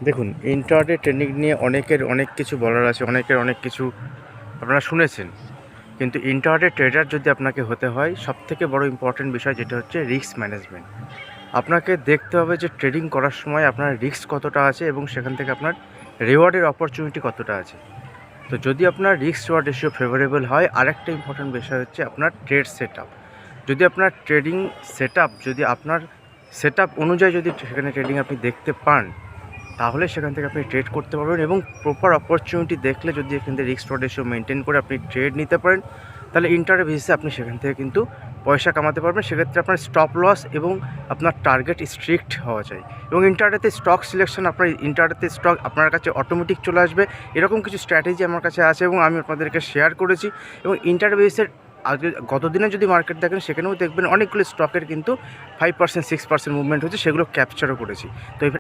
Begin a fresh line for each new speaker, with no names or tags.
দেখুন, intraday trading নিয়ে অনেকের অনেক কিছু বলার আছে, অনেকের অনেক কিছু আপনারা শুনেছেন। কিন্তু ইন্টারডে ট্রেডার যদি আপনাকে হতে হয়, সবথেকে বড় ইম্পর্টেন্ট বিষয় যেটা হচ্ছে রিস্ক ম্যানেজমেন্ট। আপনাকে দেখতে হবে যে ট্রেডিং করার সময় আপনার রিস্ক কতটা আছে এবং সেখান থেকে আপনার রিওয়ার্ডের অপরচুনিটি কতটা আছে। তো যদি আপনার রিস্ক রিওয়ার্ড রেশিও ফেভারেবল হয়, আরেকটা ইম্পর্টেন্ট বিষয় হচ্ছে আপনার ট্রেড সেটআপ। যদি আপনার ট্রেডিং সেটআপ যদি আপনার সেটআপ অনুযায়ী যদি সেখানে ট্রেডিং আপনি দেখতে পান, তাহলে সেখান থেকে আপনি ট্রেড করতে পারবেন এবং প্রপার অপরচুনিটি দেখলে যদি এখান থেকে রিস্ক রিওয়ার্ড রেশিও মেনটেন করে আপনি ট্রেড নিতে পারেন, তাহলে ইন্টারডে বেসিসে আপনি সেখান থেকে কিন্তু পয়সা কামাতে পারবেন। সেক্ষেত্রে আপনার স্টপ লস এবং আপনার টার্গেট স্ট্রিক্ট হওয়া চাই। এবং ইন্টারডেতে স্টক সিলেকশন, আপনার ইন্টারডেতে স্টক আপনার কাছে অটোমেটিক চলে আসবে, এরকম কিছু স্ট্র্যাটেজি আমার কাছে আছে এবং আমি আপনাদেরকে শেয়ার করেছি। এবং ইন্টারডে বেসিসের আজকে গত দিনে যদি মার্কেট দেখেন, সেখানেও দেখবেন অনেকগুলো স্টকের কিন্তু 5% 6% মুভমেন্ট হচ্ছে, সেগুলো ক্যাপচারও করেছি। তো